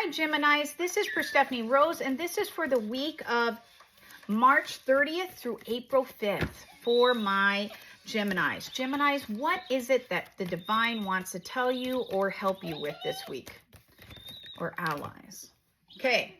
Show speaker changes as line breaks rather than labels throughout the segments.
Hi, Geminis. This is Perstephane Rose, and this is for the week of March 30th through April 5th for my Geminis. Geminis, what is it that the divine wants to tell you or help you with this week? Or allies. Okay.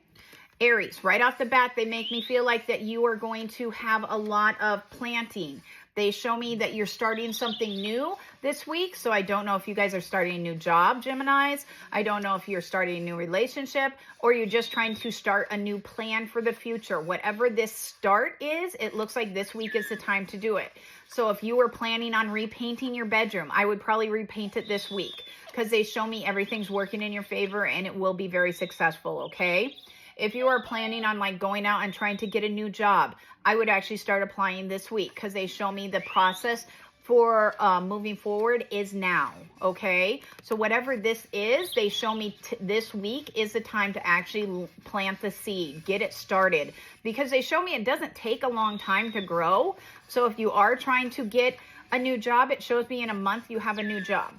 Aries, right off the bat, they make me feel like that you are going to have a lot of planting. They show me that you're starting something new this week. So I don't know if you guys are starting a new job, Geminis. I don't know if you're starting a new relationship or you're just trying to start a new plan for the future. Whatever this start is, it looks like this week is the time to do it. So if you were planning on repainting your bedroom, I would probably repaint it this week because they show me everything's working in your favor and it will be very successful, okay? If you are planning on like going out and trying to get a new job, I would actually start applying this week because they show me the process for moving forward is now, okay? So whatever this is, they show me this week is the time to actually plant the seed, get it started. Because they show me it doesn't take a long time to grow. So if you are trying to get a new job, it shows me in a month you have a new job.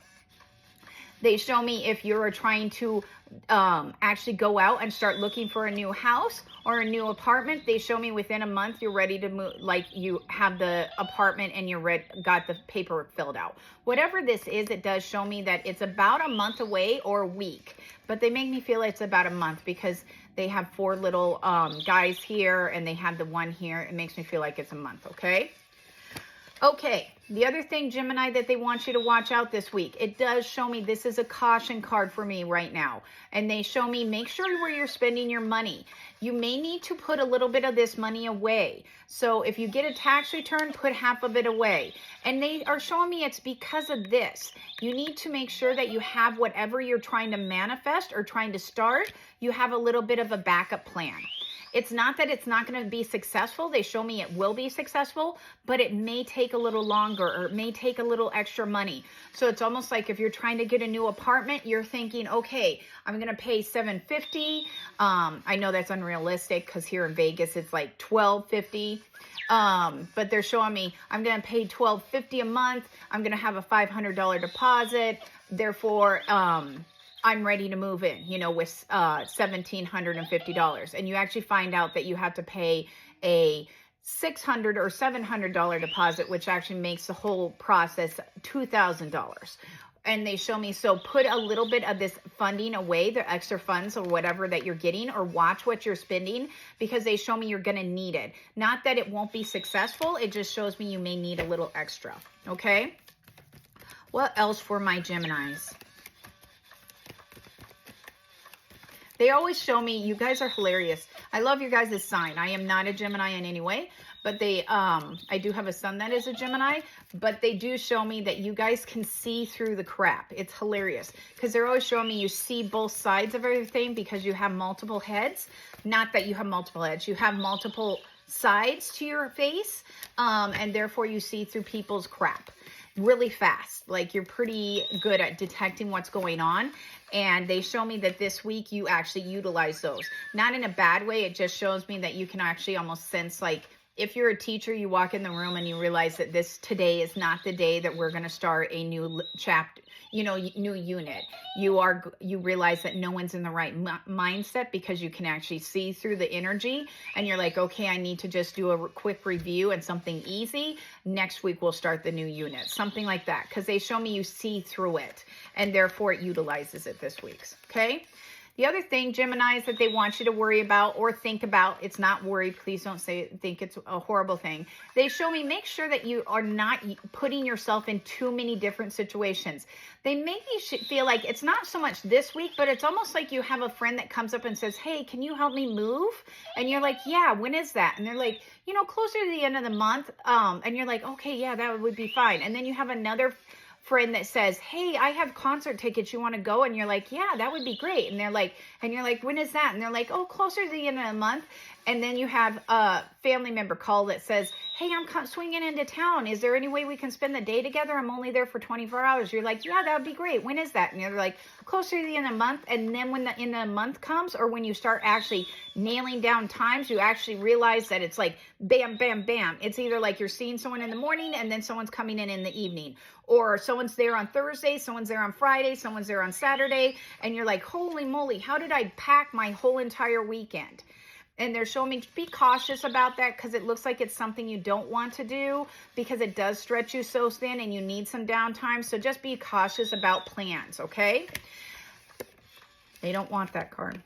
They show me if you're trying to actually go out and start looking for a new house or a new apartment, they show me within a month you're ready to move, like you have the apartment and you're got the paperwork filled out. Whatever this is, it does show me that it's about a month away or a week, but they make me feel it's about a month because they have 4 little guys here and they have the one here. It makes me feel like it's a month, okay? Okay, the other thing, Gemini, that they want you to watch out this week, it does show me this is a caution card for me right now. And they show me make sure where you're spending your money. You may need to put a little bit of this money away. So if you get a tax return, put half of it away. And they are showing me it's because of this. You need to make sure that you have whatever you're trying to manifest or trying to start, you have a little bit of a backup plan. It's not that it's not going to be successful. They show me it will be successful, but it may take a little longer or it may take a little extra money. So it's almost like if you're trying to get a new apartment, you're thinking, okay, I'm going to pay $750. I know that's unrealistic because here in Vegas, it's like $1250. But they're showing me I'm going to pay $1250 a month. I'm going to have a $500 deposit. Therefore, I'm ready to move in, you know, with $1,750. And you actually find out that you have to pay a $600 or $700 deposit, which actually makes the whole process $2,000. And they show me, so put a little bit of this funding away, the extra funds or whatever that you're getting, or watch what you're spending because they show me you're going to need it. Not that it won't be successful. It just shows me you may need a little extra. Okay. What else for my Geminis? They always show me, you guys are hilarious. I love your guys' sign. I am not a Gemini in any way, but I do have a son that is a Gemini, but they do show me that you guys can see through the crap. It's hilarious because they're always showing me you see both sides of everything because you have multiple heads. Not that you have multiple heads. You have multiple sides to your face, and therefore you see through people's crap really fast. Like you're pretty good at detecting what's going on. And they show me that this week you actually utilize those. Not in a bad way. It just shows me that you can actually almost sense, like if you're a teacher, you walk in the room and you realize that today is not the day that we're going to start a new chapter, you know, new unit. You realize that no one's in the right mindset because you can actually see through the energy and you're like, okay, I need to just do a quick review and something easy. Next week, we'll start the new unit, something like that. Because they show me you see through it and therefore it utilizes it this week. Okay. The other thing, Gemini, is that they want you to worry about or think about, it's not worry, please don't think it's a horrible thing. They show me make sure that you are not putting yourself in too many different situations. They make me feel like it's not so much this week, but it's almost like you have a friend that comes up and says, hey, can you help me move? And you're like, yeah, when is that? And they're like, you know, closer to the end of the month. And you're like, okay, yeah, that would be fine. And then you have another friend that says, hey, I have concert tickets, you want to go? And you're like, yeah, that would be great. And you're like, when is that? And they're like, oh, closer to the end of the month. And then you have a family member call that says, hey, I'm swinging into town. Is there any way we can spend the day together? I'm only there for 24 hours. You're like, yeah, that would be great. When is that? And you're like, closer to the end of the month. And then when the end of the month comes, or when you start actually nailing down times, you actually realize that it's like bam, bam, bam. It's either like you're seeing someone in the morning and then someone's coming in the evening, or someone's there on Thursday, someone's there on Friday, someone's there on Saturday. And you're like, holy moly, how did I pack my whole entire weekend? And they're showing me, be cautious about that, because it looks like it's something you don't want to do, because it does stretch you so thin and you need some downtime. So just be cautious about plans, okay? They don't want that card.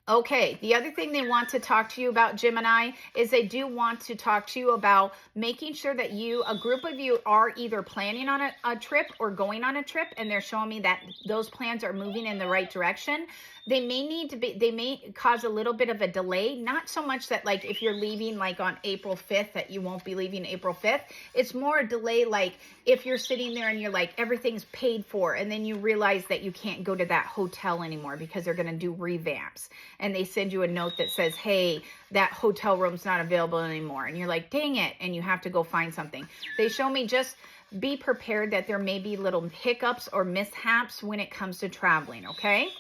Okay, the other thing they want to talk to you about, Gemini, is they do want to talk to you about making sure that a group of you are either planning on a trip or going on a trip, and they're showing me that those plans are moving in the right direction. They may cause a little bit of a delay, not so much that like if you're leaving like on April 5th that you won't be leaving April 5th. It's more a delay like if you're sitting there and you're like, everything's paid for, and then you realize that you can't go to that hotel anymore because they're going to do revamps. And they send you a note that says, hey, that hotel room's not available anymore. And you're like, dang it. And you have to go find something. They show me just be prepared that there may be little hiccups or mishaps when it comes to traveling, okay?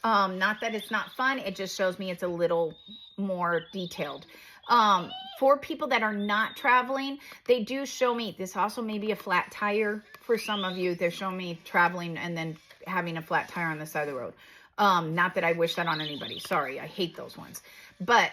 Not that it's not fun. It just shows me it's a little more detailed. For people that are not traveling, they do show me, this also may be a flat tire for some of you. They're showing me traveling and then having a flat tire on the side of the road. Not that I wish that on anybody. Sorry, I hate those ones. But,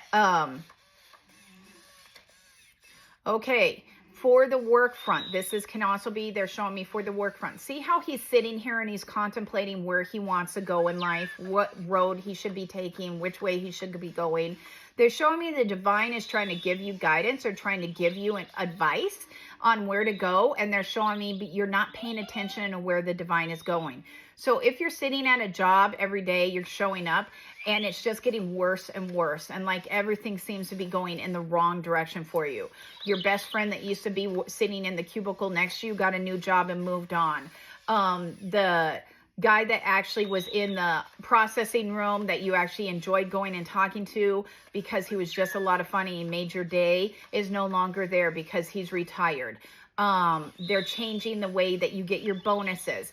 okay. For the work front, can also be, they're showing me for the work front. See how he's sitting here and he's contemplating where he wants to go in life, what road he should be taking, which way he should be going. They're showing me the divine is trying to give you guidance or trying to give you an advice on where to go. And they're showing me you're not paying attention to where the divine is going. So if you're sitting at a job every day, you're showing up and it's just getting worse and worse. And like everything seems to be going in the wrong direction for you. Your best friend that used to be sitting in the cubicle next to you got a new job and moved on. The guy that actually was in the processing room that you actually enjoyed going and talking to because he was just a lot of fun and he made your day is no longer there because he's retired. They're changing the way that you get your bonuses.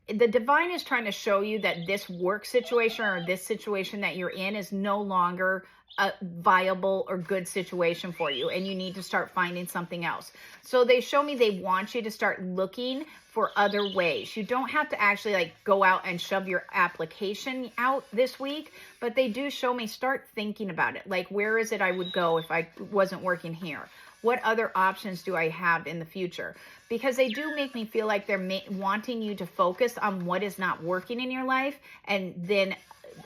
The divine is trying to show you that this work situation or this situation that you're in is no longer a viable or good situation for you, and you need to start finding something else. So they show me they want you to start looking for other ways. You don't have to actually like go out and shove your application out this week, but they do show me start thinking about it. Like, where is it I would go if I wasn't working here? What other options do I have in the future? Because they do make me feel like they're wanting you to focus on what is not working in your life and then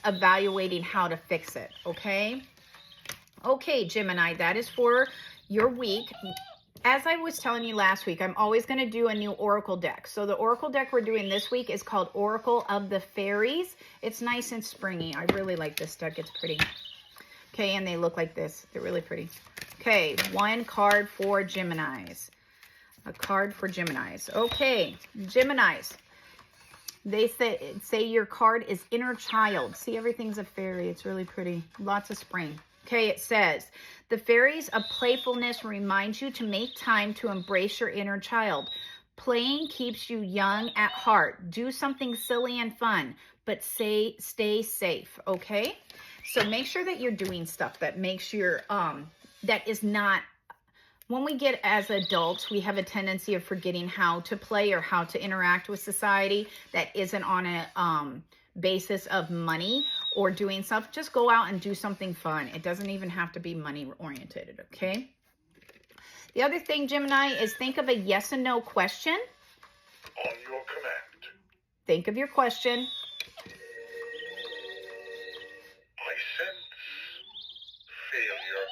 evaluating how to fix it, okay? Okay, Gemini, that is for your week. As I was telling you last week, I'm always going to do a new Oracle deck. So the Oracle deck we're doing this week is called Oracle of the Fairies. It's nice and springy. I really like this deck. It's pretty. Okay, and they look like this. They're really pretty. Okay, one card for Geminis. A card for Geminis. Okay, Geminis. They say your card is inner child. See, everything's a fairy. It's really pretty. Lots of spring. Okay, it says, the fairies of playfulness remind you to make time to embrace your inner child. Playing keeps you young at heart. Do something silly and fun, but stay safe, okay? So make sure that you're doing stuff that makes your, that is not, when we get as adults, we have a tendency of forgetting how to play or how to interact with society that isn't on a basis of money or doing stuff. Just go out and do something fun. It doesn't even have to be money oriented, okay? The other thing, Gemini, is think of a yes and no question.
On your command.
Think of your question.
I sense failure.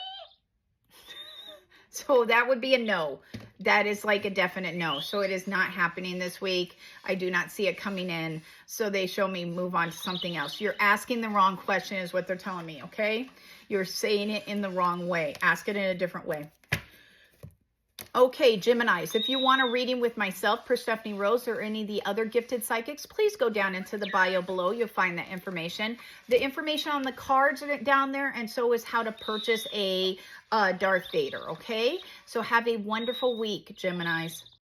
So that would be a no. That is like a definite no. So it is not happening this week. I do not see it coming in. So they show me move on to something else. You're asking the wrong question is what they're telling me, okay? You're saying it in the wrong way. Ask it in a different way. Okay, Geminis, if you want a reading with myself, Perstephane Rose, or any of the other gifted psychics, please go down into the bio below. You'll find that information. The information on the cards are down there, and so is how to purchase a Darth Vader, okay? So have a wonderful week, Geminis.